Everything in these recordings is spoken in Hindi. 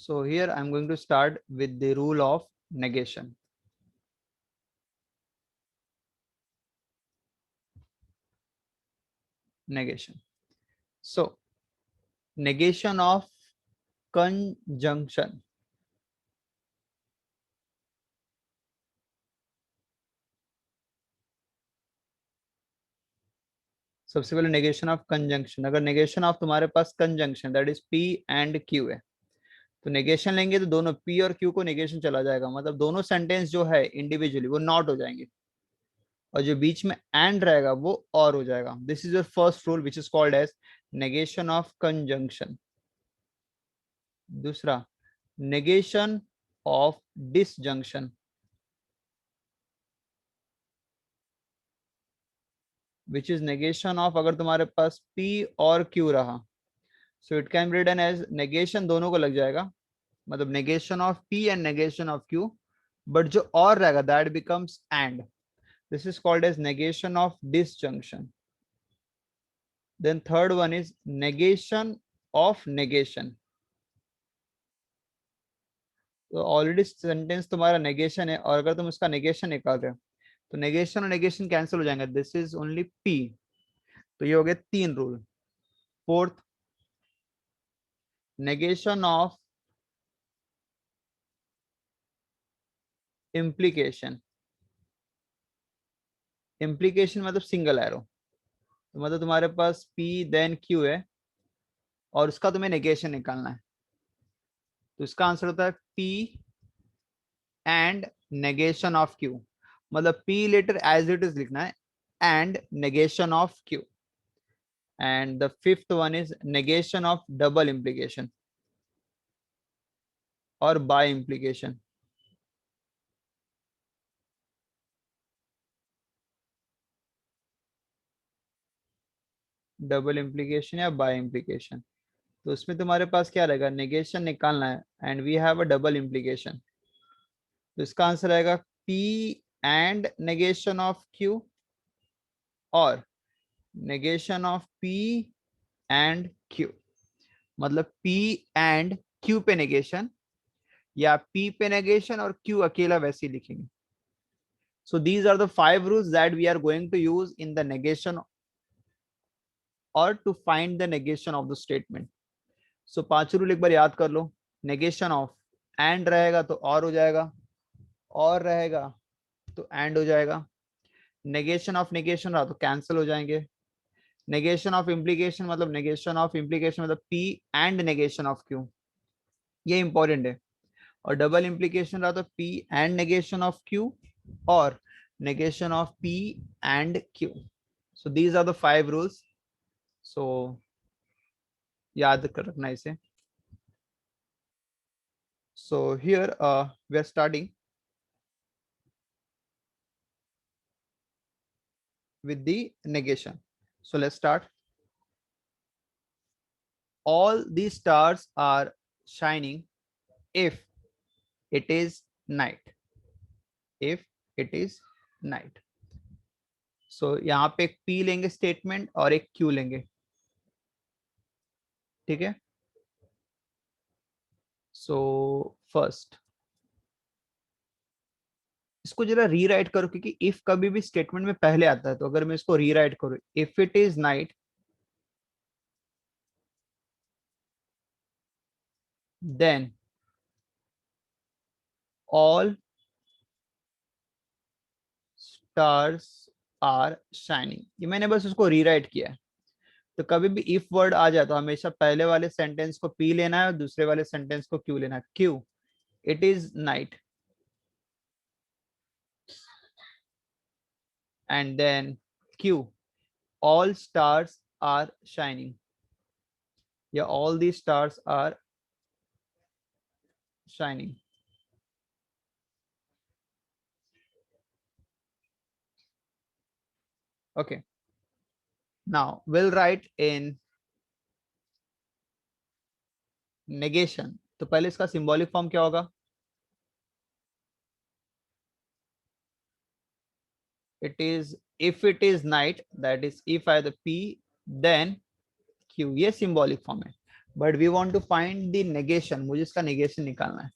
So here I'm going to start with the rule of negation. Negation. So negation of conjunction. सबसे पहले नेगेशन ऑफ कंजंक्शन. अगर नेगेशन ऑफ तुम्हारे पास conjunction that is P and Q है, तो नेगेशन लेंगे तो दोनों पी और क्यू को नेगेशन चला जाएगा, मतलब दोनों सेंटेंस जो है इंडिविजुअली वो नॉट हो जाएंगे, और जो बीच में एंड रहेगा वो और हो जाएगा. This is your first rule which is called as negation of conjunction. दूसरा, negation of disjunction, which is negation of, अगर तुम्हारे पास P और Q रहा, so it can be written as negation, दोनों को लग जाएगा, मतलब negation of P and negation of Q, but जो और रहेगा that becomes and. This is called as negation of disjunction. Then third one is negation of negation. तो ऑलरेडी सेंटेंस तुम्हारा नेगेशन है, और अगर तुम उसका नेगेशन निकाल रहे हो तो नेगेशन और नेगेशन कैंसिल हो जाएंगे. This is only P. तो ये हो गए 3 rule. Fourth, negation of implication. Implication मतलब सिंगल एरो, तो मतलब तुम्हारे पास P देन Q है और उसका तुम्हें नेगेशन निकालना है, तो इसका आंसर होता है P and negation of Q. मतलब P letter as it is लिखना है and negation of Q. And the fifth one is negation of double implication और बाय इम्प्लीकेशन. डबल इम्प्लीकेशन या बाय इम्प्लीकेशन, तो उसमें तुम्हारे पास क्या रहेगा, नेगेशन निकालना है and we have a double implication, तो इसका आंसर आएगा P and negation of Q और negation of P and Q. मतलब P एंड Q पे नेगेशन, या P पे नेगेशन और Q अकेला वैसे ही लिखेंगे. So these are the 5 rules that we are going to use in the negation or to find the negation of the statement. So 5 rule एक बार याद कर लो. नेगेशन ऑफ, एंड रहेगा तो और हो जाएगा, और रहेगा तो एंड हो जाएगा. नेगेशन ऑफ नेगेशन रहा तो कैंसिल हो जाएंगे. नेगेशन ऑफ इम्प्लीकेशन मतलब नेगेशन ऑफ इम्प्लीकेशन मतलब P and negation of Q, ये इंपॉर्टेंट है. और डबल इम्प्लीकेशन रहा तो P and negation of Q और negation of P and Q. So these are the 5 rules. So याद कर रखना इसे. So here we are starting with the negation. So let's start. All these stars are shining if it is night. If it is night. So यहाँ पे एक P लेंगे स्टेटमेंट और एक Q लेंगे, ठीक है. So first इसको जरा रीराइट करो, क्योंकि इफ कभी भी स्टेटमेंट में पहले आता है, तो अगर मैं इसको रीराइट करूं, if it is night then all stars are shining. ये मैंने बस उसको रीराइट किया है. तो कभी भी इफ वर्ड आ जाए तो हमेशा पहले वाले सेंटेंस को पी लेना है और दूसरे वाले सेंटेंस को क्यू लेना है. Q, it is night, and then Q, all stars are shining, या all the stars are shining. Okay, now we'll write in negation. तो पहले इसका सिंबॉलिक फॉर्म क्या होगा, it is if it is night, that is if I the P then Q, ये सिंबॉलिक फॉर्म है. But we want to find the negation, मुझे इसका नेगेशन निकालना है.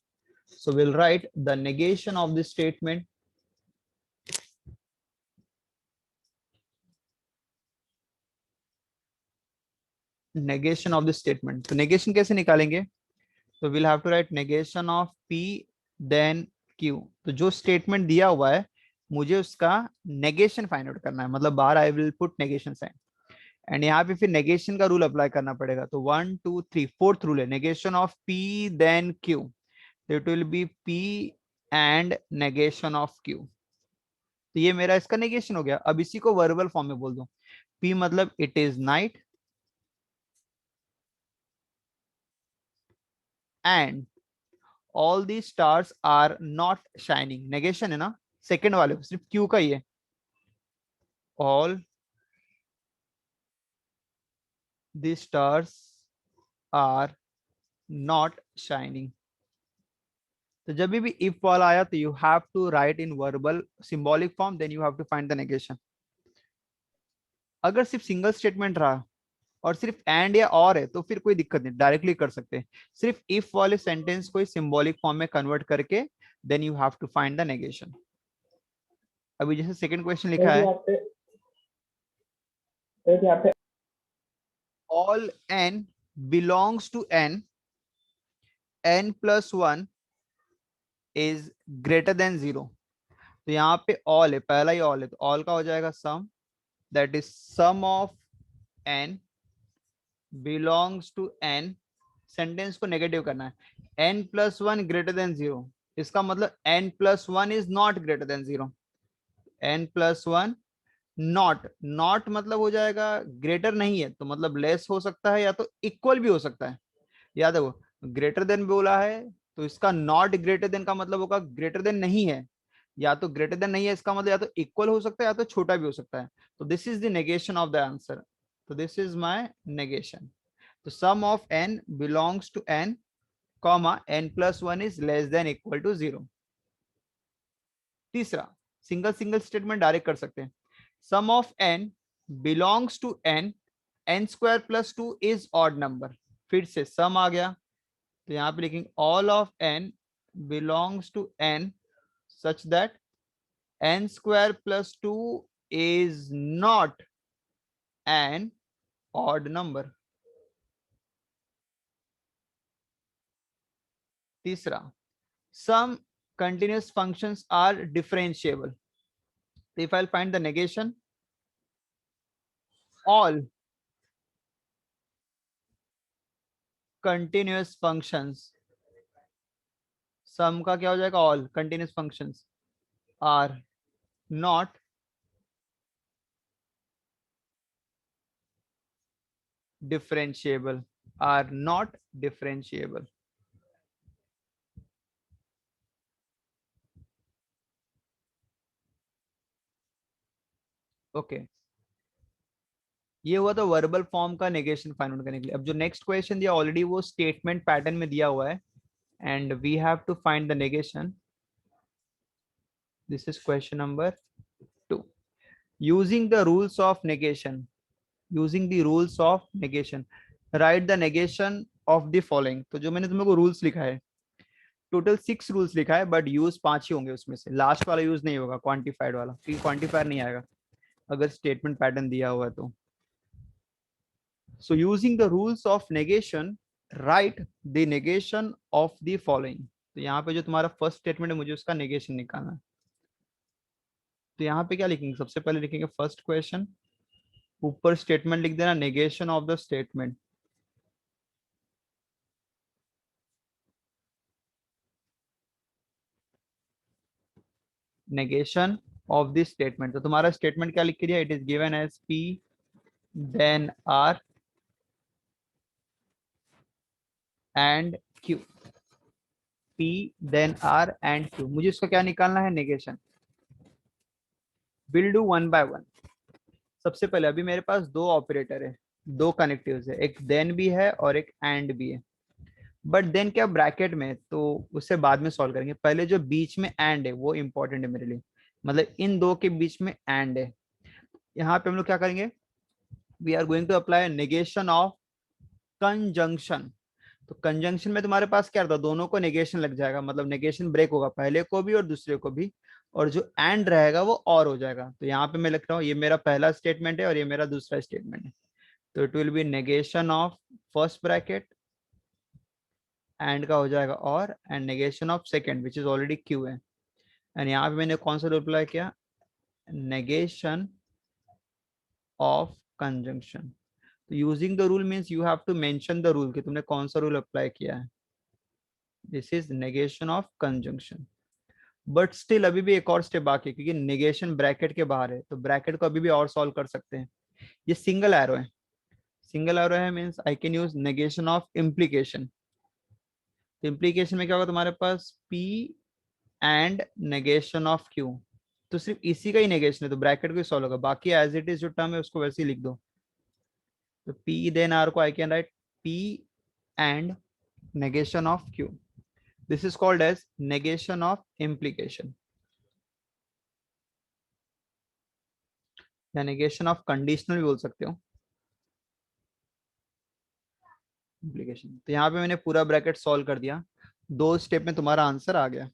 So will write the negation of the statement. Negation of the statement, तो नेगेशन कैसे निकालेंगे? तो will have to write negation of P then Q. तो जो स्टेटमेंट दिया हुआ है मुझे उसका नेगेशन फाइंड आउट करना है, मतलब बाहर I will put negation sign, and यहाँ पे फिर नेगेशन का रूल अप्लाई करना पड़ेगा. तो 1 2 3 फोर्थ रूल है negation of P then Q. It will be P and negation of Q. तो ये मेरा इसका नेगेशन हो गया. अब इसी को वर्बल फॉर्म में बोल दो. पी मतलब it is night and all the stars are not shining. Negation है ना, सेकंड वाले सिर्फ क्यू का ही है. All the stars are not shining. तो जब भी इफ वाला आया तो you have to write in verbal symbolic form, then you have to find the negation. अगर सिर्फ सिंगल स्टेटमेंट रहा और सिर्फ एंड या और है तो फिर कोई दिक्कत नहीं, डायरेक्टली कर सकते हैं. सिर्फ इफ वाले सेंटेंस को सिंबॉलिक फॉर्म में कन्वर्ट करके then you have to find the negation. अभी जैसे सेकंड क्वेश्चन लिखा है all n belongs to n plus 1 is greater than 0. तो यहाँ पे all है, पहला ही all है, तो all का हो जाएगा sum, that is sum of n belongs to n. Sentence को नेगेटिव करना है. n plus 1 greater than 0, इसका मतलब n plus 1 is not greater than 0. n plus 1 not मतलब हो जाएगा ग्रेटर नहीं है, तो मतलब लेस हो सकता है या तो इक्वल भी हो सकता है. याद है वो ग्रेटर देन बोला है, तो इसका नॉट ग्रेटर देन का मतलब होगा ग्रेटर देन नहीं है. या तो ग्रेटर देन नहीं है इसका मतलब या तो इक्वल हो सकता है या तो छोटा भी हो सकता है. तो this is the negation of the answer. तो दिस इज माय नेगेशन. तो some of n belongs to n comma n plus 1 is less than equal to 0. तीसरा सिंगल सिंगल स्टेटमेंट डायरेक्ट कर सकते हैं. Some of n belongs to n square plus 2 is odd number. फिर से सम आ गया, तो यहाँ पे लिखेंगे all of n belongs to n such that n square plus 2 is not an odd number. तीसरा some continuous functions are differentiable. If I'll find the negation, all continuous functions, sum का क्या हो जाएगा, all continuous functions are not differentiable, are not differentiable. Okay okay. ये हुआ तो वर्बल फॉर्म का नेगेशन फाइंड आउट करने के लिए. अब जो नेक्स्ट क्वेश्चन दिया ऑलरेडी वो स्टेटमेंट पैटर्न में दिया हुआ है and we have to find the negation. This is question number 2. Using the rules of negation, using the rules of negation, write the negation of the following. तो जो मैंने तुम लोग को रूल्स लिखा है टोटल 6 रूल्स लिखा है, बट यूज 5 ही होंगे उसमें से. लास्ट वाला यूज नहीं होगा, क्वांटिफाइड वाला, क्योंकि क्वांटिफायर नहीं आएगा अगर स्टेटमेंट पैटर्न दिया हुआ है तो. So using the rules of negation right the negation of the following. तो यहाँ पे जो तुम्हारा फर्स्ट स्टेटमेंट है मुझे उसका नेगेशन निकालना है. तो यहाँ पे क्या लिखेंगे, सबसे पहले लिखेंगे फर्स्ट क्वेश्चन, ऊपर स्टेटमेंट लिख देना negation of the statement. Negation of this statement. तो तुम्हारा स्टेटमेंट क्या लिख के दिया, it is given as P then R and Q. P then R and Q. मुझे इसका क्या निकालना है, negation. Will do one by one. सबसे पहले अभी मेरे पास दो ऑपरेटर है, दो कनेक्टिव्स है, एक देन भी है और एक एंड भी है. बट देन क्या ब्रैकेट में, तो उससे बाद में सॉल्व करेंगे. पहले जो बीच में एंड है वो इंपॉर्टेंट है मेरे लिए, मतलब इन दो के बीच में एंड है. यहाँ पे हम लोग क्या करेंगे, we are going to apply negation of conjunction. तो कंजंक्शन में तुम्हारे पास क्या रहता है, दोनों को नेगेशन लग जाएगा, मतलब नेगेशन ब्रेक होगा पहले को भी और दूसरे को भी, और जो एंड रहेगा वो और हो जाएगा। तो यहाँ पे मैं लिख रहा हूँ ये मेरा पहला स्टेटमेंट है और ये मेरा दूसरा स्टेटमेंट है। तो it will be negation of first bracket, and का हो जाएगा और, and negation of second which is already Q है। एंड यहाँ पे मैंने कौन सा रूल अप्लाई किया, नेगेशन ऑफ कंजंक्शन। तो using the rule means you have to mention the rule कि तुमने कौन सा रूल अप्लाई किया है। This is negation of conjunction. But still अभी भी एक और स्टेप बाकी है, क्योंकि नेगेशन ब्रैकेट के बाहर है, तो ब्रैकेट को अभी भी और सॉल्व कर सकते हैं। ये सिंगल एरो है, सिंगल एरो है means I can use negation of implication. तो इम्प्लीकेशन में क्या होगा तुम्हारे पास, P and negation of Q. तो सिर्फ इसी का ही नेगेशन है, तो ब्रैकेट को ही सॉल्व होगा, बाकी एज इट इज जो टर्म है उसको वैसे ही लिख दो। तो पी देन आर को I can write P and negation of q. This is called as negation of implication या negation of conditional भी बोल सकते हो, implication। तो यहाँ पे मैंने पूरा ब्रैकेट सॉल्व कर दिया, 2 स्टेप में तुम्हारा आंसर आ गया।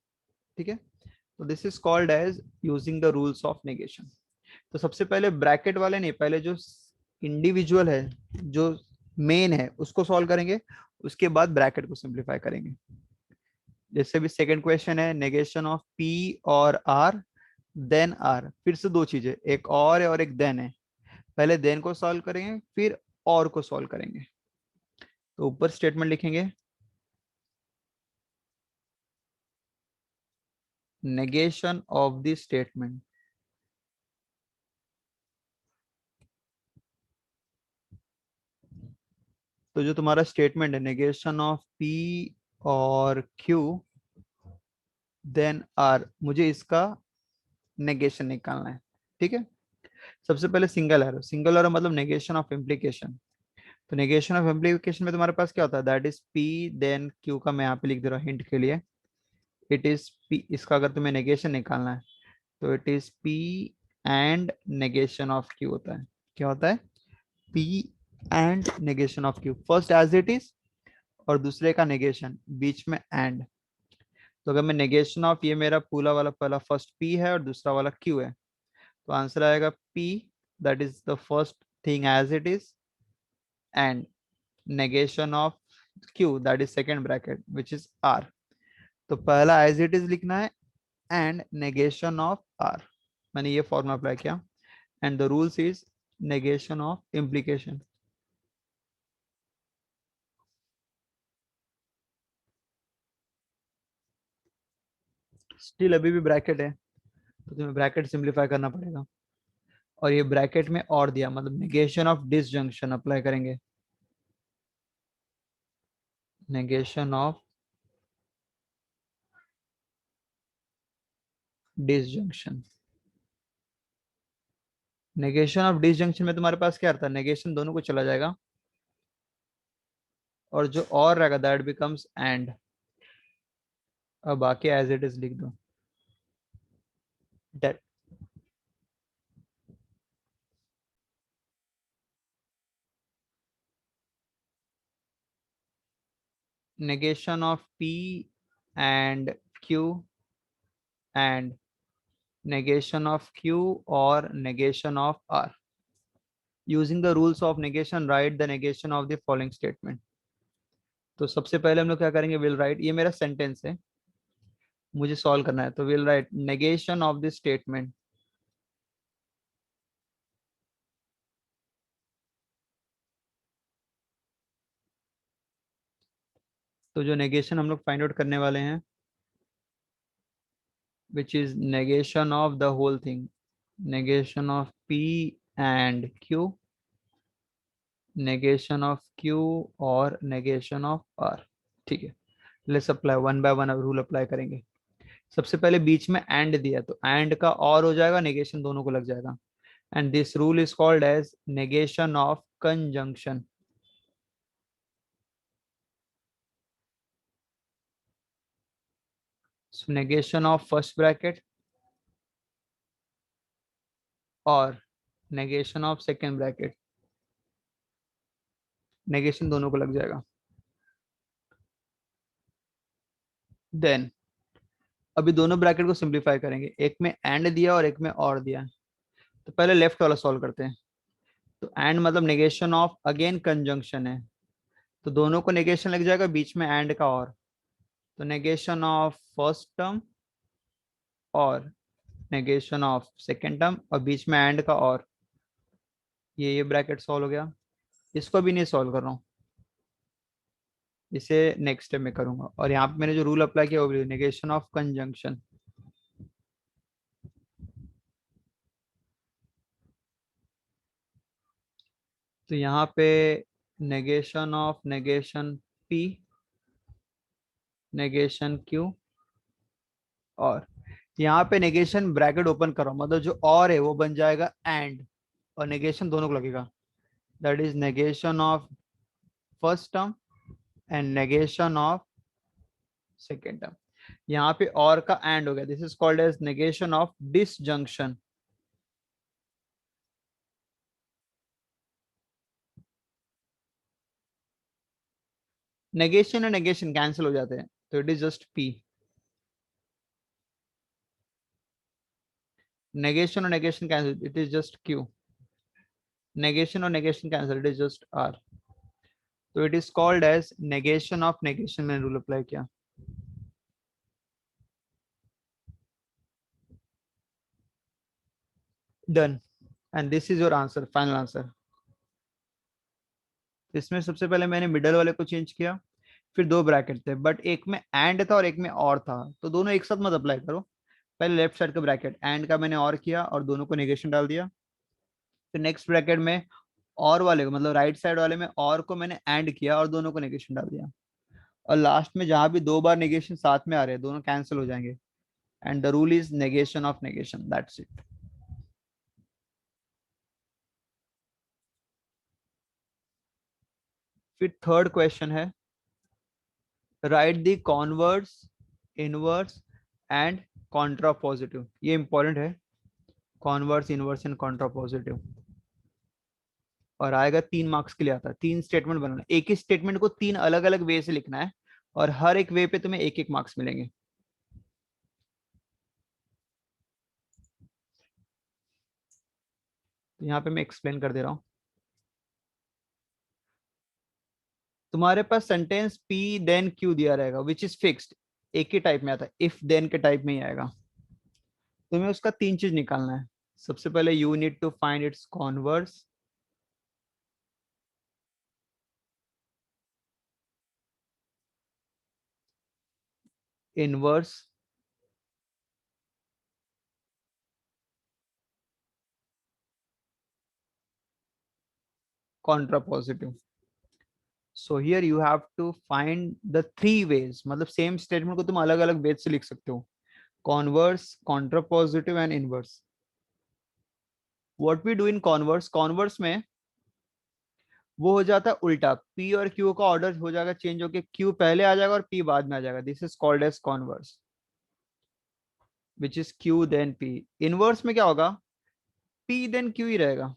ठीक है, तो this is called as using the rules of negation. तो सबसे पहले ब्रैकेट वाले नहीं, पहले जो इंडिविजुअल है, जो मेन है उसको सॉल्व करेंगे, उसके बाद ब्रैकेट को सिंप्लीफाई करेंगे। जैसे भी सेकंड क्वेश्चन है, नेगेशन ऑफ पी और आर देन आर, फिर से 2 चीजें, एक और है और एक देन है। पहले देन को सॉल्व करेंगे फिर और को सॉल्व करेंगे। तो ऊपर स्टेटमेंट लिखेंगे, नेगेशन ऑफ द स्टेटमेंट। तो जो तुम्हारा स्टेटमेंट है, नेगेशन ऑफ पी और क्यू देन आर, मुझे इसका नेगेशन निकालना है। ठीक है, सबसे पहले सिंगल एरो मतलब नेगेशन ऑफ इम्प्लीकेशन। तो नेगेशन ऑफ इम्प्लीकेशन में तुम्हारे पास क्या होता है, that is P then Q का मैं यहाँ पे लिख दे रहा हूँ हिंट के लिए। इट इज पी, इसका अगर तुम्हें नेगेशन निकालना है तो it is P and negation of Q होता है। क्या होता है, P and negation of Q, first as it is और दूसरे का नेगेशन, बीच में एंड। तो अगर मैं नेगेशन ऑफ, ये मेरा पूरा वाला पहला फर्स्ट पी है और दूसरा वाला क्यू है, तो आंसर आएगा P, that is the first thing as it is, and negation of Q that is second bracket which is R. तो पहला एज इट इज लिखना है एंड नेगेशन ऑफ आर, मैंने ये फॉर्मूला अप्लाई किया। And the rules is negation of implication. Still अभी भी ब्रैकेट है, तो तुम्हें ब्रैकेट सिंप्लीफाई करना पड़ेगा। और ये ब्रैकेट में और दिया, मतलब नेगेशन ऑफ डिसजंक्शन अप्लाई करेंगे, negation of disjunction. Negation of disjunction में तुम्हारे पास क्या रहता है, नेगेशन दोनों को चला जाएगा और जो और रहेगा दैट बिकम्स एंड, और बाकी एज इट इज लिख दो। That negation of P and Q and negation of Q or negation of R. Using the rules of negation, write the negation of the following statement. तो सबसे पहले हम लोग क्या करेंगे, विल राइट, ये मेरा सेंटेंस है, मुझे सॉल्व करना है, तो will write negation of the statement. तो जो नेगेशन हम लोग फाइंड आउट करने वाले हैं, which is negation of the whole thing, negation of P and Q, negation of Q और negation of R। ठीक है, let's apply one by one rule apply करेंगे। सबसे पहले बीच में एंड दिया, तो एंड का और हो जाएगा, नेगेशन दोनों को लग जाएगा। And this rule is called as negation of conjunction. Negation of first bracket और negation of second bracket. Negation दोनों को लग जाएगा। देन अभी दोनों ब्रैकेट को सिंप्लीफाई करेंगे, एक में एंड दिया और एक में और दिया। तो पहले लेफ्ट वाला सॉल्व करते हैं। तो एंड मतलब नेगेशन ऑफ अगेन कंजंक्शन है, तो दोनों को नेगेशन लग जाएगा, बीच में एंड का और। तो नेगेशन ऑफ फर्स्ट टर्म और नेगेशन ऑफ सेकेंड टर्म और बीच में एंड का और। ये ब्रैकेट सॉल्व हो गया। इसको भी नहीं सॉल्व कर रहा हूँ, इसे नेक्स्ट स्टेप में करूंगा। और यहाँ पे मैंने जो रूल अप्लाई किया वो भी नेगेशन ऑफ कंजंक्शन। तो यहाँ पे negation of negation P, negation Q, और यहाँ पे नेगेशन ब्रैकेट ओपन करो, मतलब जो और है वो बन जाएगा एंड, और नेगेशन दोनों को लगेगा। That is negation of first term and negation of second term. यहाँ पे और का एंड हो गया, this is called as negation of disjunction. Negation और नेगेशन कैंसिल हो जाते हैं, तो it is just P. Negation और negation cancel, it is just Q. Negation और negation cancel, it is just R. तो it is called as negation of negation. मैंने रूल अप्लाई किया। Done, and this is your answer, final answer. इसमें सबसे पहले मैंने मिडल वाले को चेंज किया, फिर दो ब्रैकेट थे बट एक में एंड था और एक में और था, तो दोनों एक साथ मत अप्लाई करो। पहले लेफ्ट साइड का ब्रैकेट एंड का मैंने और किया और दोनों को नेगेशन डाल दिया। फिर नेक्स्ट ब्रैकेट में और वाले को, मतलब राइट साइड वाले में और को मैंने एंड किया और दोनों को नेगेशन डाल दिया। और लास्ट में जहां भी दो बार नेगेशन साथ में आ रहे हैं, दोनों कैंसिल हो जाएंगे। And the rule is negation of negation, that's it. फिर थर्ड क्वेश्चन है, right the converse, inverse and Contra positive. ये इंपॉर्टेंट है, converse, inverse and Contra positive. और आएगा 3 मार्क्स के लिए, आता है 3 स्टेटमेंट बनाना, एक ही स्टेटमेंट को 3 अलग अलग वे से लिखना है, और हर एक वे पे तुम्हें 1-1 मार्क्स मिलेंगे। तो यहाँ पे मैं एक्सप्लेन कर दे रहा हूँ। तुम्हारे पास सेंटेंस पी देन क्यू दिया रहेगा विच इज फिक्स्ड, एक ही टाइप में आता है, इफ देन के टाइप में ही आएगा। तुम्हें उसका 3 चीज निकालना है। सबसे पहले you need to find its converse, inverse contrapositive. So here you have to find the 3 ways, मतलब सेम स्टेटमेंट को तुम अलग अलग वेज से लिख सकते हो, converse, contrapositive and inverse. What we do in converse, converse में वो हो जाता है उल्टा, पी और क्यू का ऑर्डर हो जाएगा चेंज होके, क्यू पहले आ जाएगा और पी बाद में आ जाएगा। This is called as converse, which is Q then P. Inverse में क्या होगा, पी देन क्यू ही रहेगा,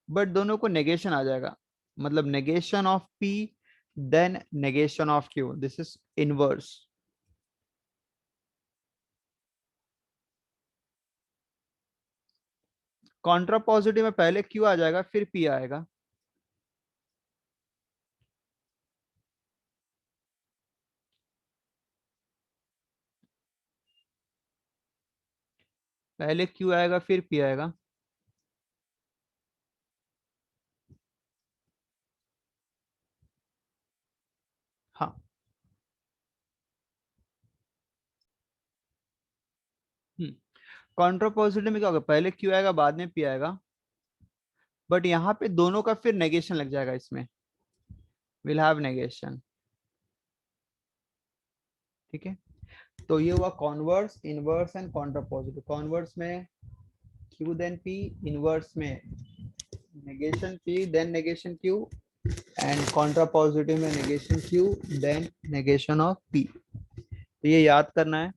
बट दोनों को नेगेशन आ जाएगा, मतलब negation of P then negation of Q, this is inverse. Contrapositive में पहले क्यू आ जाएगा फिर पी आएगा। पहले क्यू आएगा फिर पी आएगा। हाँ। कॉन्ट्रा पॉजिटिव में क्या होगा, पहले क्यू आएगा बाद में पी आएगा, बट यहाँ पे दोनों का फिर नेगेशन लग जाएगा, इसमें विल हैव नेगेशन। ठीक है, तो ये हुआ converse, inverse and contrapositive. Converse में क्यू देन पी, इनवर्स में negation P then negation Q, and contrapositive में negation Q then negation of P. तो ये याद करना है।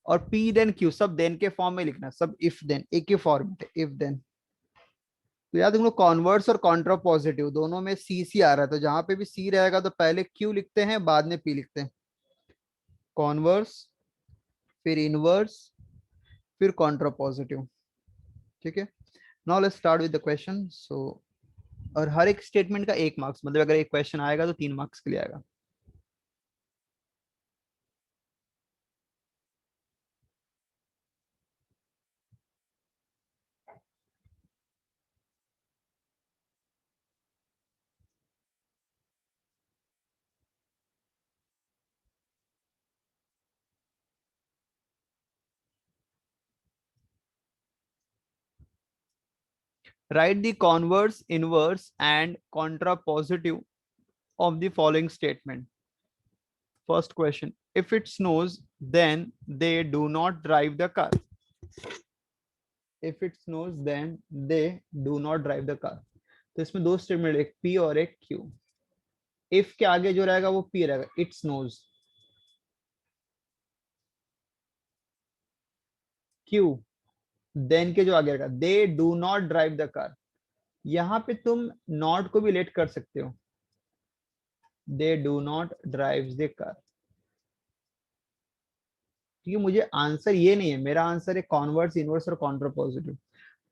और पी देन क्यू सब देन के फॉर्म में लिखना है, सब इफ देन, एक ही फॉर्मेट है, इफ देन। तो याद रखो कॉन्वर्स और कॉन्ट्रा पॉजिटिव दोनों में सी सी आ रहा है, तो जहां पे भी सी रहेगा तो पहले क्यू लिखते हैं बाद में पी लिखते हैं। कॉन्वर्स, फिर इनवर्स, फिर कॉन्ट्रा पॉजिटिव। ठीक है, now let's start with the question. So और हर एक स्टेटमेंट का 1 मार्क्स, मतलब अगर एक क्वेश्चन आएगा तो 3 मार्क्स के लिए आएगा। Write the converse, inverse, and contrapositive of the following statement. First question: if it snows, then they do not drive the car. If it snows, then they do not drive the car. तो इसमें दो स्टेटमेंट, एक P और एक Q। if के आगे जो रहेगा वो P रहेगा, it snows। Q then के जो आगे रहेगा, they do not drive the car। यहाँ पे तुम not को भी लेट कर सकते हो, they do not drive the car। क्योंकि मुझे आंसर ये नहीं है, मेरा आंसर है कॉन्वर्स, इनवर्स और कॉन्ट्रापोजिटिव।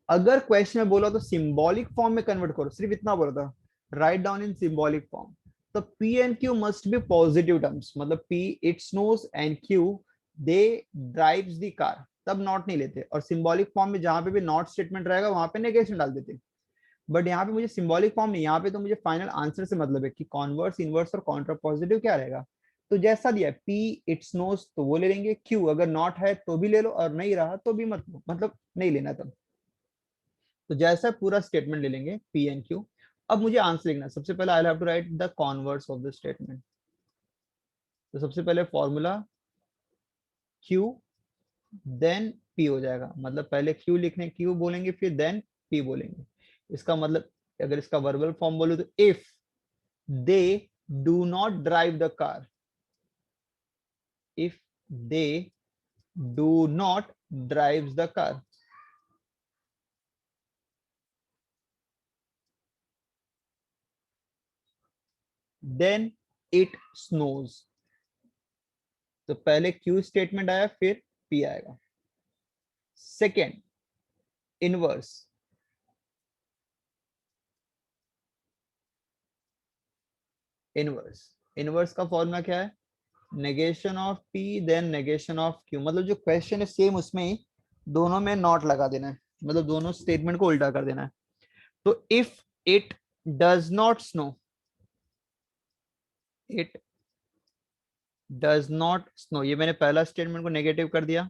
अगर क्वेश्चन में बोला तो सिंबॉलिक फॉर्म में कन्वर्ट करो, सिर्फ इतना बोला था, write down in symbolic form. तो P and Q must be positive terms, मतलब P it snows and Q they drives the car, तब नॉट नहीं लेते। और सिंबॉलिक फॉर्म में जहां पे भी नॉट स्टेटमेंट रहेगा वहां पे नेगेशन डाल देते। बट यहाँ पे मुझे सिंबॉलिक फॉर्म नहीं, यहाँ पे तो मुझे फाइनल आंसर से मतलब है कि कॉन्वर्स, इनवर्स और कॉन्ट्रा पॉजिटिव क्या रहेगा। तो जैसा दिया है पी इट्स नोस तो वो ले लेंगे, क्यू अगर नॉट है तो भी ले लो और नहीं रहा तो भी मत लो, मतलब नहीं लेना तब। तो जैसा पूरा स्टेटमेंट ले लेंगे पी एंड क्यू। अब मुझे आंसर लिखना है। सबसे पहले I have to write the converse of the statement. तो सबसे पहले फॉर्मूला क्यू देन पी हो जाएगा, मतलब पहले क्यू लिखने क्यू बोलेंगे फिर देन पी बोलेंगे। इसका मतलब अगर इसका वर्बल फॉर्म बोलूं तो if they do not drive the car, if they do not drives the car, then it snows। तो पहले क्यू स्टेटमेंट आया फिर पी आएगा। सेकेंड इनवर्स, इनवर्स इनवर्स का फॉर्मूला क्या है, negation of P then negation of Q. मतलब जो क्वेश्चन है सेम उसमें ही दोनों में नॉट लगा देना है, मतलब दोनों स्टेटमेंट को उल्टा कर देना है। तो if it does not snow, it does not snow, ये मैंने पहला स्टेटमेंट को नेगेटिव कर दिया।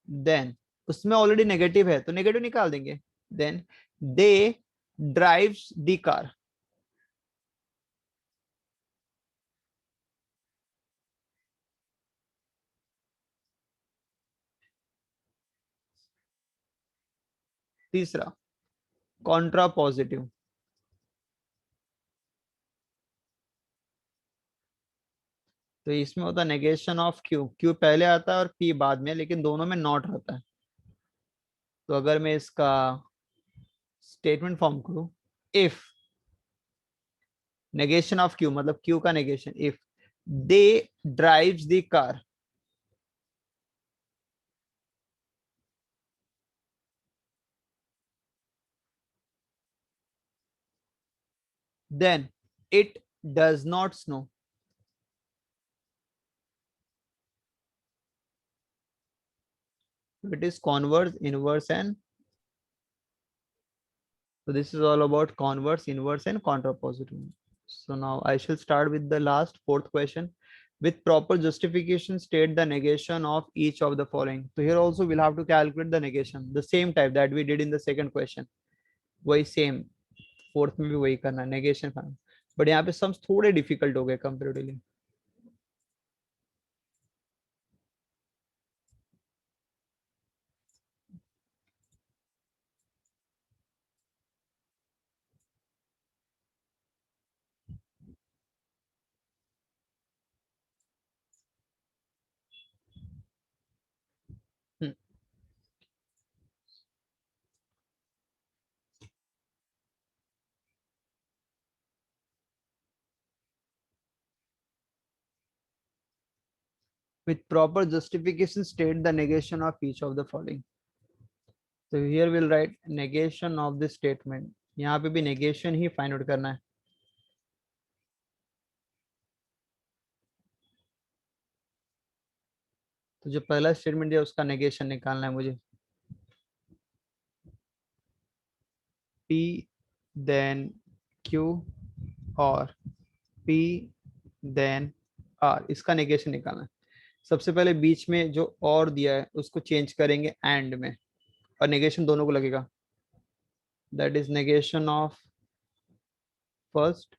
देन उसमें ऑलरेडी नेगेटिव है तो नेगेटिव निकाल देंगे। Then they drives the car, तीसरा कॉन्ट्रा पॉजिटिव। तो इसमें होता है नेगेशन ऑफ क्यू, क्यू पहले आता है और पी बाद में, लेकिन दोनों में नॉट रहता है। तो अगर मैं इसका स्टेटमेंट फॉर्म करूं, इफ नेगेशन ऑफ क्यू मतलब क्यू का negation, if they drives the car, then it does not snow. It is converse, inverse and so this is all about converse, inverse and contrapositive. So now I shall start with the last fourth question. With proper justification, state the negation of each of the following. So here also we'll have to calculate the negation, the same type that we did in the second question. वही same, fourth में भी वही करना negation फाइंड। बट यहाँ पे sums थोड़े difficult हो गए comparatively। with proper justification state the negation of each of the following. So here we'll write negation of this statement. यहाँ पे भी negation ही find out करना है. तो जो पहला स्टेटमेंट दिया उसका नेगेशन निकालना है मुझे. P then Q और P then R, इसका नेगेशन निकालना है. सबसे पहले बीच में जो और दिया है उसको चेंज करेंगे एंड में, और नेगेशन दोनों को लगेगा. That is negation of first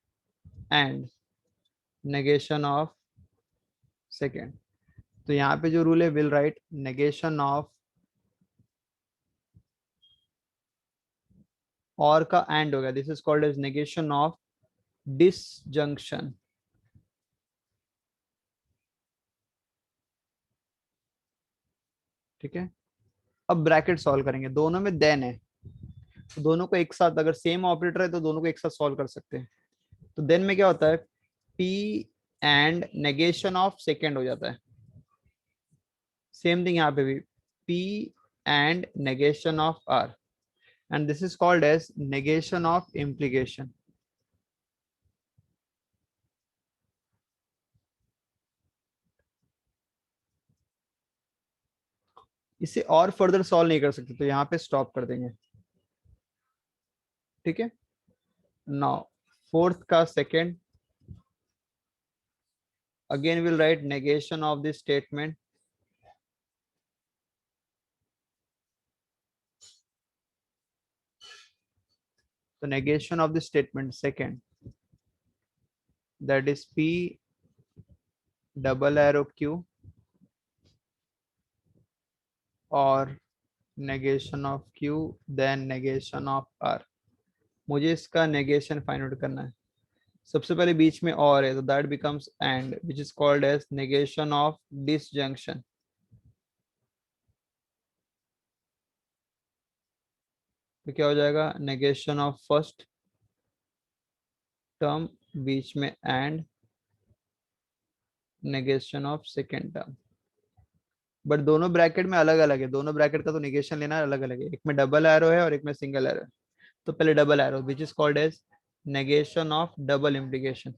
and negation of second. तो यहाँ पे जो रूल है विल राइट नेगेशन ऑफ और का एंड हो गया. This is called as negation of disjunction. ठीक है. अब ब्रैकेट सॉल्व करेंगे. दोनों में देन है तो दोनों को एक साथ, अगर सेम ऑपरेटर है तो दोनों को एक साथ सॉल्व कर सकते हैं. तो देन में क्या होता है, P and negation of second हो जाता है. सेम थिंग यहाँ पे भी P and negation of R, and this is called as negation of implication. इसे और फर्दर सॉल्व नहीं कर सकते तो यहाँ पे स्टॉप कर देंगे. ठीक है. नाउ फोर्थ का second, again will write negation of this statement. तो negation of the statement second, that is P double arrow Q और negation of Q then negation of R. मुझे इसका negation फाइंड आउट करना है. सबसे पहले बीच में और है तो that becomes and, which is called as negation of disjunction. तो क्या हो जाएगा, नेगेशन ऑफ फर्स्ट टर्म बीच में and negation of second term. But दोनों ब्रैकेट में अलग अलग है. दोनों ब्रैकेट का तो नेगेशन लेना अलग अलग है. एक में डबल एरो है और एक में सिंगल एरो है. तो पहले double arrow which is called as negation of double implication.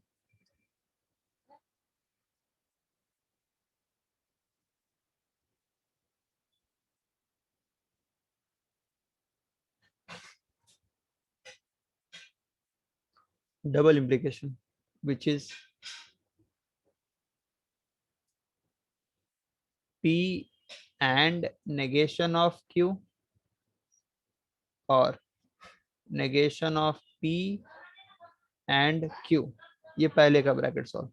Double implication which is P and negation of Q और negation of P and Q. ये पहले का bracket solve.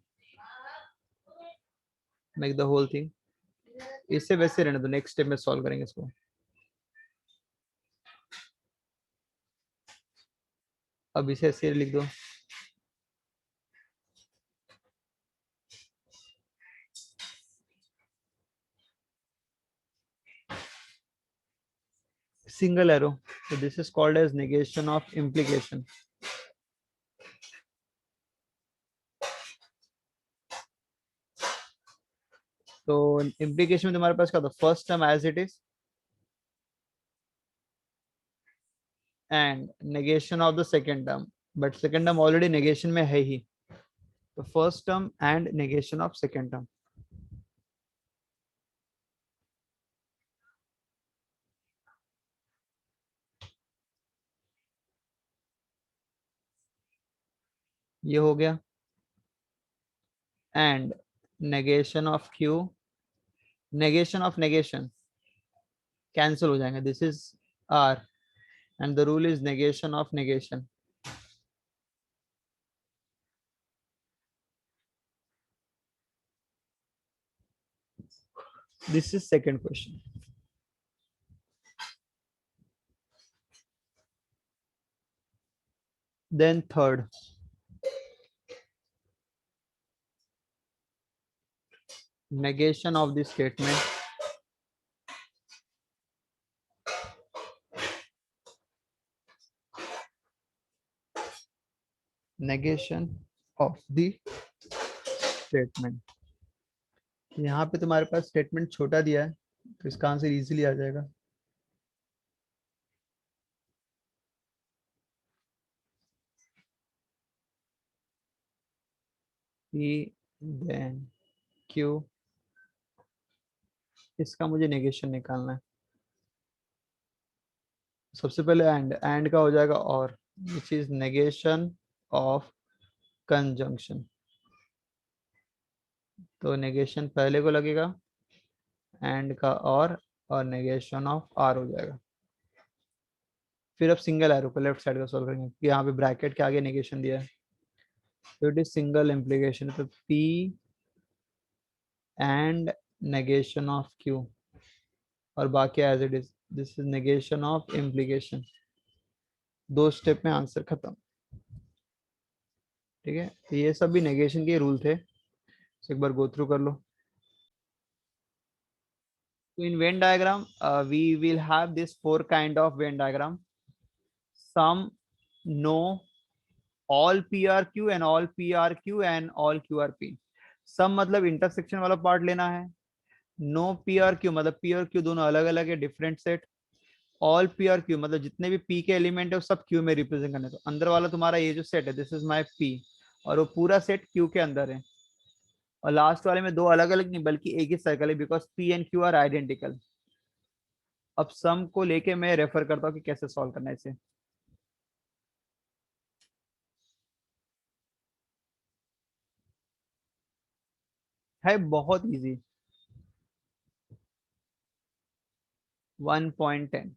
Make the whole thing. इससे वैसे रहने दो, नेक्स्ट स्टेप में सॉल्व करेंगे इसको. अब इसे ऐसे लिख दो. Single arrow. So this is called as negation of implication. तो implication में तुम्हारे पास क्या था, first term as it is and negation of the second term. But second term already negation में है ही. तो first term and negation of second term. ये हो गया. And negation of Q, negation of negation cancel हो जाएंगे. This is R and the rule is negation of negation. This is second question. Then third, negation of this statement. Negation of the statement. यहाँ पे तुम्हारे पास स्टेटमेंट छोटा दिया है, तो इसका आंसर इजीली आ जाएगा। P then Q, इसका मुझे नेगेशन निकालना है। सबसे पहले एंड का हो जाएगा और, विच इज नेगेशन ऑफ कंजंक्शन। तो नेगेशन पहले को लगेगा, एंड का और नेगेशन ऑफ आर हो जाएगा। फिर अब सिंगल एरो को लेफ्ट साइड का सॉल्व करेंगे, कि यहाँ पे ब्रैकेट के आगे नेगेशन दिया है, तो इट इज सिंगल इम्प्लीकेशन। तो P and negation of Q, और बाकी as it is, this is negation of implication. दो स्टेप में आंसर खत्म। ठीक है, तो ये सब भी नेगेशन के रूल थे, तो एक बार गो थ्रू कर लो। So in Venn diagram, we will have this four kind of Venn diagram. Some, no, all PRQ and all PRQ and all QRP. Some मतलब इंटरसेक्शन वाला पार्ट लेना है, नो PRQ मतलब P और Q दोनों अलग अलग है, डिफरेंट सेट। ऑल PRQ मतलब जितने भी P के एलिमेंट है वो सब Q में रिप्रेजेंट करने। तो अंदर वाला तुम्हारा ये जो सेट है, दिस इज माय P, और वो पूरा सेट Q के अंदर है। और लास्ट वाले में दो अलग अलग नहीं बल्कि एक ही सर्कल है, because P and Q are identical. अब सम को लेके मैं रेफर करता हूँ कि कैसे सॉल्व करना है इसे। है बहुत इजी, 1.10।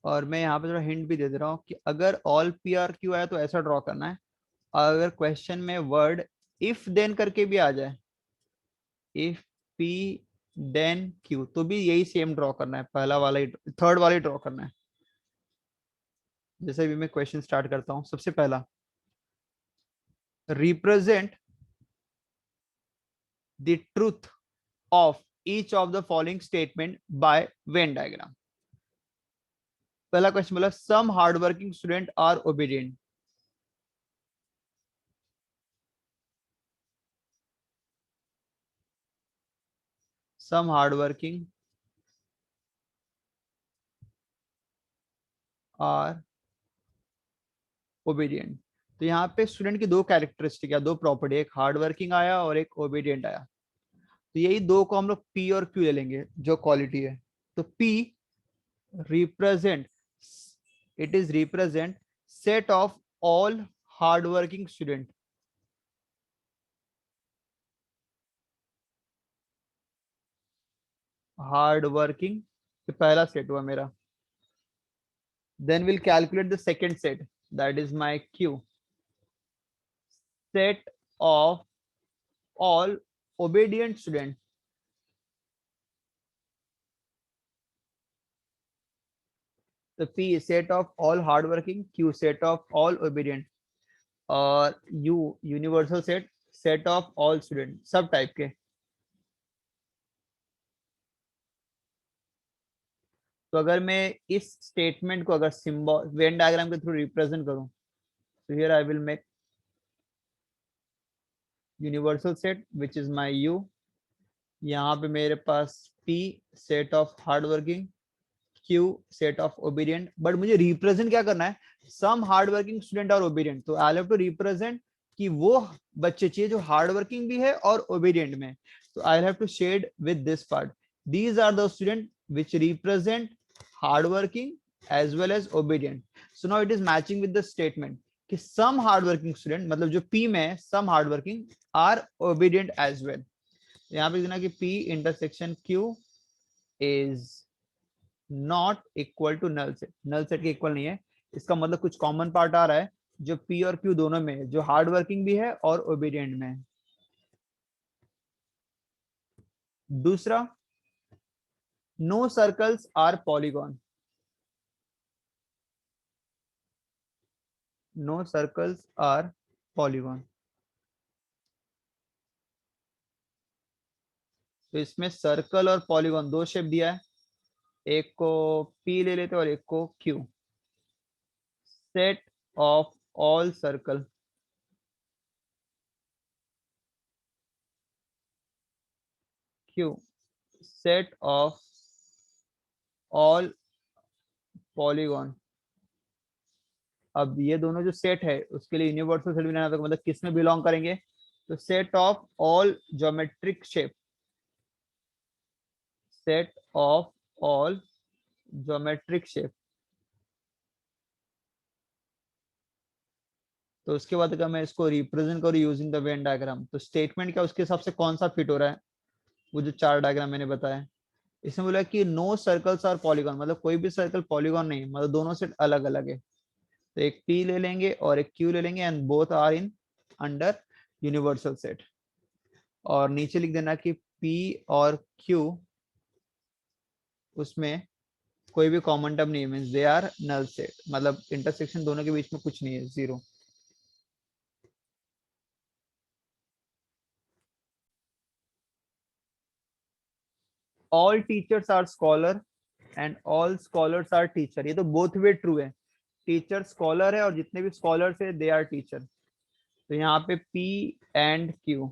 और मैं यहाँ पे थोड़ा हिंट भी दे दे रहा हूँ कि अगर ऑल पी आर क्यू आया तो ऐसा ड्रॉ करना है, और अगर क्वेश्चन में वर्ड इफ देन करके भी आ जाए, इफ पी देन क्यू, तो भी यही सेम ड्रॉ करना है, पहला वाला ही, थर्ड वाला ही ड्रॉ करना है। जैसे भी मैं क्वेश्चन स्टार्ट करता हूँ, सबसे पहला, represent the truth of each of the following statement by Venn diagram. पहला क्वेश्चन बोला, some hard working student are obedient. Some hard working are obedient. तो यहाँ पे स्टूडेंट की दो कैरेक्टरिस्टिक या दो प्रॉपर्टी, एक हार्ड वर्किंग आया और एक ओबीडियंट आया। तो यही दो को हम लोग पी और क्यू ले लेंगे जो क्वालिटी है। तो P represent, it is represent set of all hard working student. Hard working पहला सेट हुआ मेरा। Then will calculate the second set, that is my Q, set of all obedient student. तो P set of all hardworking, Q set of all obedient, और U universal set, set of all student सब टाइप के। तो अगर मैं इस स्टेटमेंट को अगर सिंबल वेन डायग्राम के थ्रू रिप्रेजेंट करूं, तो here I will make universal set which is my U। यहाँ पे मेरे पास P set of hard working, Q set of obedient, but मुझे रिप्रेजेंट क्या करना है, सम हार्ड वर्किंग स्टूडेंट और ओबीडियंट। तो आई हैव टू रिप्रेजेंट कि वो बच्चे चाहिए जो हार्ड वर्किंग भी है और ओबीडियंट में। तो I have to shade with this part, these are the student which represent hard working as well as obedient. So now it is matching with the statement कि सम हार्ड वर्किंग स्टूडेंट मतलब जो P में है, some hard working are obedient as well. यहाँ पे देना कि P intersection Q is not equal to null set. Null set के इक्वल नहीं है, इसका मतलब कुछ कॉमन पार्ट आ रहा है जो P और Q दोनों में है, जो हार्ड वर्किंग भी है और ओबीडियंट में है। दूसरा, no circles are polygon. No circles are polygon. तो इसमें सर्कल और पॉलीगॉन दो शेप दिया है, एक को P ले लेते और एक को Q। Set of all circle, Q set of all polygon. अब ये दोनों जो सेट है उसके लिए यूनिवर्सल सेट बनाना तो मतलब किस में बिलोंग करेंगे, तो set of all geometric shape, set of all geometric shape. तो उसके बाद अगर मैं इसको रिप्रेजेंट करूँ यूजिंग द वेन डायग्राम, तो स्टेटमेंट क्या उसके हिसाब से कौन सा फिट हो रहा है, वो जो चार डायग्राम मैंने बताया। इसमें बोला कि नो सर्कल्स आर पॉलीगॉन, मतलब कोई भी सर्कल पॉलीगॉन नहीं, मतलब दोनों सेट अलग अलग है। तो एक P ले लेंगे और एक Q ले लेंगे and both are in under universal set. और नीचे लिख देना कि P और Q उसमें कोई भी कॉमन टर्म नहीं है, means they are null set, मतलब इंटरसेक्शन दोनों के बीच में कुछ नहीं है, zero. All teachers are scholar and all scholars are teacher, ये तो बोथ वे ट्रू है। टीचर स्कॉलर है और जितने भी स्कॉलर्स है दे आर टीचर। तो यहाँ पे P and Q,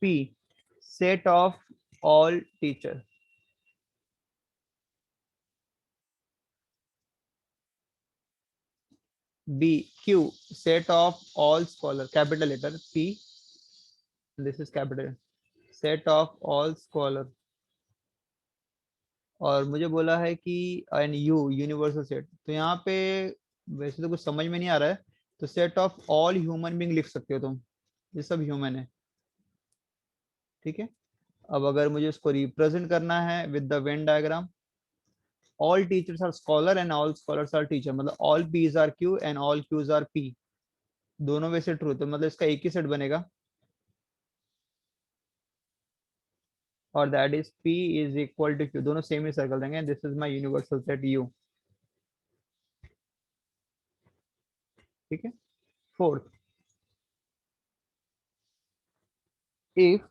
P set of all teacher, B Q set of all scholar, capital letter P, this is capital, set of all scholar. और मुझे बोला है कि एंड यू यूनिवर्सल सेट, तो यहाँ पे वैसे तो कुछ समझ में नहीं आ रहा है, तो set of all human being लिख सकते हो तुम, ये सब ह्यूमन है, ठीक है। अब अगर मुझे इसको रिप्रेजेंट करना है with the Venn diagram, all teachers are scholar and all scholars are teacher, मतलब all Ps are Q and all Qs are P, दोनों वैसे ट्रू, तो मतलब इसका एक ही सेट बनेगा और that is P is equal to Q, दोनों सेम ही सर्कल देंगे, this is my universal set U, ठीक है। Fourth, if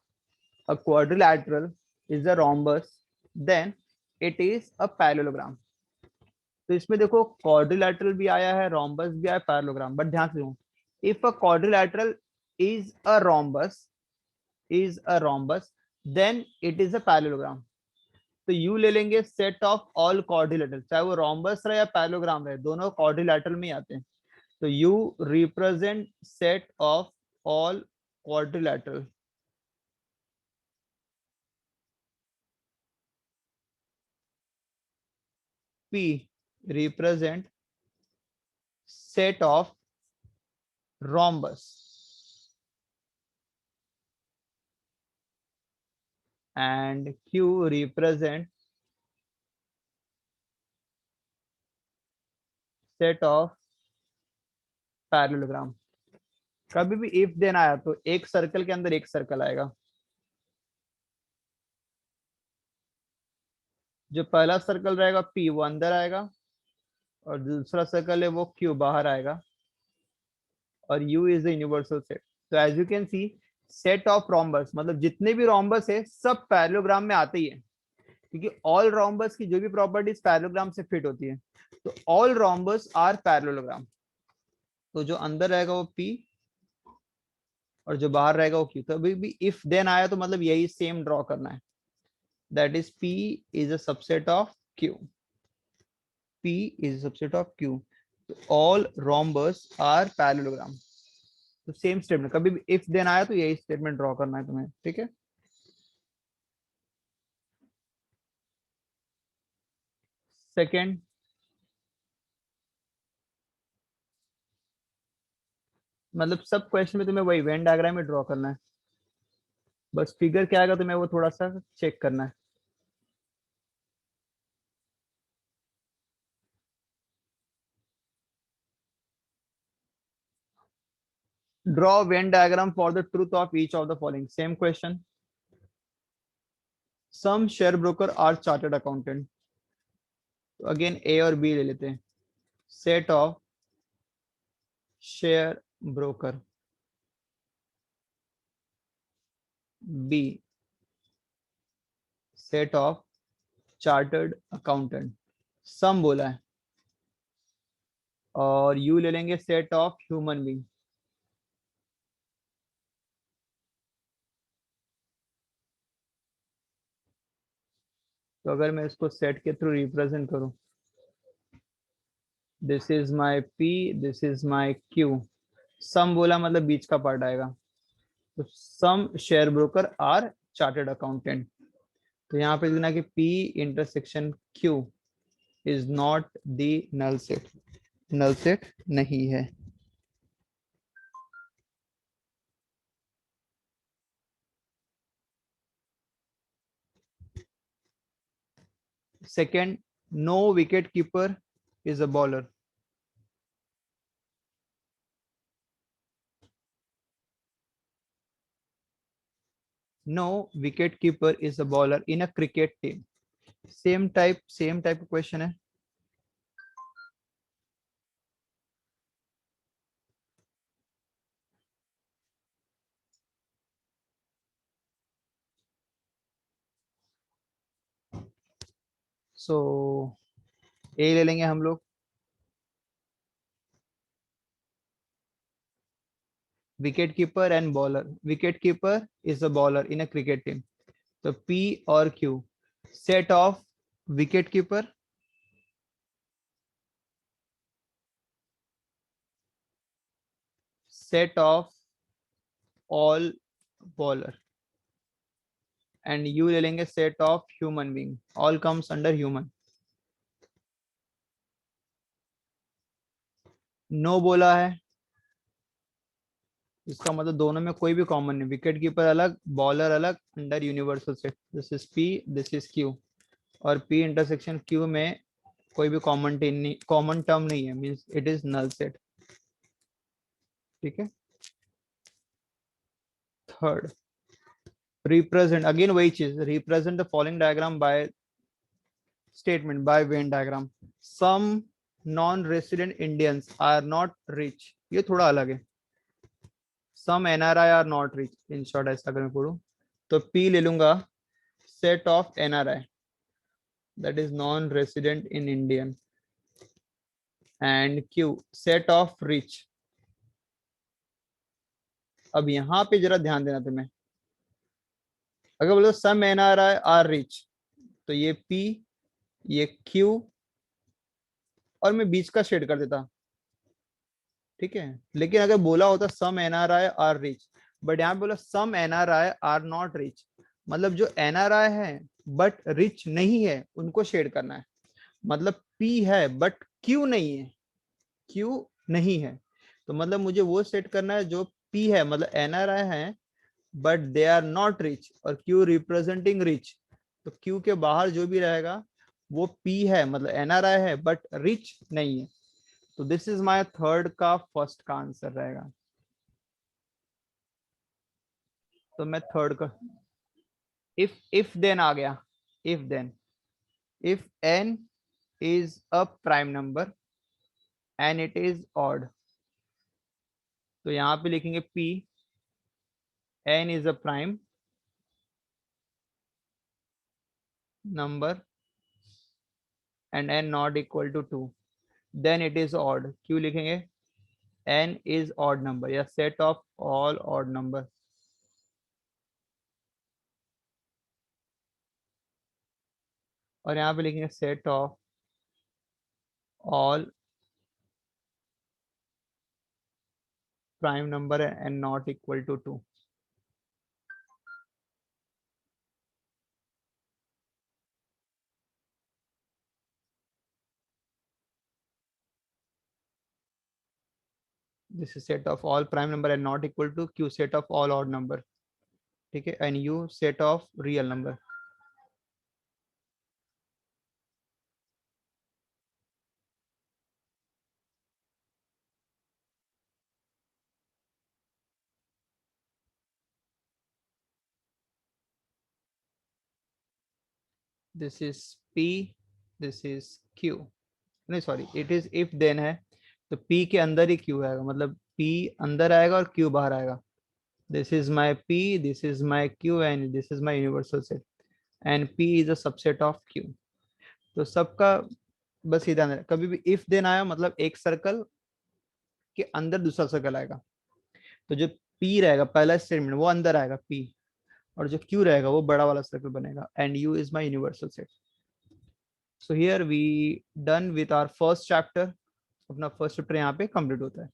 a quadrilateral is a rhombus then it is a parallelogram। तो इसमें देखो quadrilateral भी आया है, rhombus भी आया, parallelogram, बट ध्यान से देखो, if a quadrilateral is a rhombus, is a rhombus then it is a parallelogram। तो यू ले लेंगे सेट ऑफ ऑल क्वाड्रिलेटरल, चाहे वो रोम्बस रहे या पैरेललोग्राम रहे, दोनों क्वाड्रिलेटरल में आते हैं। तो you represent set of all quadrilateral, P represent set of rhombus and Q represent set of parallelogram। कभी भी इफ देन आया तो एक सर्कल के अंदर एक सर्कल आएगा, जो पहला सर्कल रहेगा P वो अंदर आएगा और दूसरा सर्कल है वो Q बाहर आएगा, और U is the universal set. तो as you can see set of rhombus, मतलब जितने भी रोम्बस है सब पैरेललोग्राम में आते ही है, क्योंकि ऑल रोम्बस की जो भी प्रॉपर्टीज पैरेललोग्राम से फिट होती है, तो ऑल रोम्बस आर पैरेललोग्राम। तो जो अंदर रहेगा वो P और जो बाहर रहेगा वो Q। तो अभी भी इफ देन आया तो मतलब यही सेम ड्रॉ करना है, that is P is a subset of Q, P is a subset of Q, all rhombus are parallelogram. तो सेम स्टेटमेंट, कभी भी इफ देन आया तो यही स्टेटमेंट ड्रॉ करना है तुम्हें, ठीक है। सेकेंड, मतलब सब क्वेश्चन में तुम्हें वही वेन डायग्राम में ड्रॉ करना है, बस फिगर क्या आएगा तुम्हें वो थोड़ा सा चेक करना है। Draw Venn diagram for the truth of each of the following, same question. Some share broker are chartered accountant, तो अगेन ए और बी ले लेते हैं, set of share broker, B set of chartered accountant, some बोला है, और यू ले लेंगे सेट ऑफ ह्यूमन बीइंग। तो अगर मैं इसको सेट के थ्रू रिप्रेजेंट करूं, this is my P, this is my Q, some बोला मतलब बीच का पार्ट आएगा, तो some share broker are chartered accountant. तो यहाँ पे लिखना कि P intersection Q is not the null set, null set नहीं है। Second, no wicket keeper is a bowler. No wicket keeper is a bowler in a cricket team. Same type question है। सो ए ले लेंगे हम लोग, wicket keeper and bowler, wicket keeper is a bowler in a cricket team. तो P और Q, set of wicket keeper, set of all bowler, and you ले लेंगे set of human being, all comes under human. No बोला है, इसका मतलब दोनों में कोई भी कॉमन नहीं, विकेट कीपर अलग बॉलर अलग under universal set, this is P, this is Q, और P इंटरसेक्शन Q में कोई भी कॉमन टर्म नहीं है, means it is null set. ठीक है। थर्ड, रिप्रेजेंट, अगेन वही चीज, represent the following diagram by statement by Venn diagram. Some non resident Indians are not rich, ये थोड़ा अलग है। Some NRI are not rich, in short ऐसा अगर मैं पढ़ूं तो P ले लूंगा set of NRI, that is non resident in Indian, and Q set of rich. अब यहाँ पे जरा ध्यान देना तुम्हें, अगर बोलो सम एनआरआई आर रिच, तो ये P, ये Q, और मैं बीच का शेड कर देता। ठीक है, लेकिन अगर बोला होता सम एनआरआई आर रिच, बट यहाँ पे बोला सम एनआरआई आर नॉट रिच, मतलब जो एनआरआई है बट रिच नहीं है उनको शेड करना है। मतलब P है बट Q नहीं है, Q नहीं है, तो मतलब मुझे वो सेट करना है जो P है, मतलब एनआरआई है but they are not rich, और Q रिप्रेजेंटिंग रिच, तो Q के बाहर जो भी रहेगा वो P है, मतलब एनआरआई है बट रिच नहीं है। तो दिस इज माय थर्ड का फर्स्ट का आंसर रहेगा। तो मैं थर्ड का, इफ देन आ गया, if then, if n is a prime number and it is odd, तो यहाँ पे लिखेंगे P, n is a prime number and n not equal to 2, then it is odd, क्यों लिखेंगे, n is odd number या set of all odd number। और यहाँ पे लिखेंगे set of all prime number and not equal to 2। this is set of all prime number and not equal to q set of all odd number। ठीक है, and u set of real number। this is P, this is Q, नहीं sorry, it is if then है, तो P के अंदर ही Q आएगा, मतलब P अंदर आएगा और Q बाहर आएगा। This is my P, this is my Q, and this is my universal set, and P is a subset of Q। तो सबका बस ये ध्यान रखना, कभी भी इफ देन आया मतलब एक सर्कल के अंदर दूसरा सर्कल आएगा, तो जो पी रहेगा पहला स्टेटमेंट वो अंदर आएगा पी, और जो क्यू रहेगा वो बड़ा वाला सर्कल बनेगा, and U is my universal set. So here we done with our first chapter, अपना फर्स्ट चैप्टर यहाँ पे कंप्लीट होता है।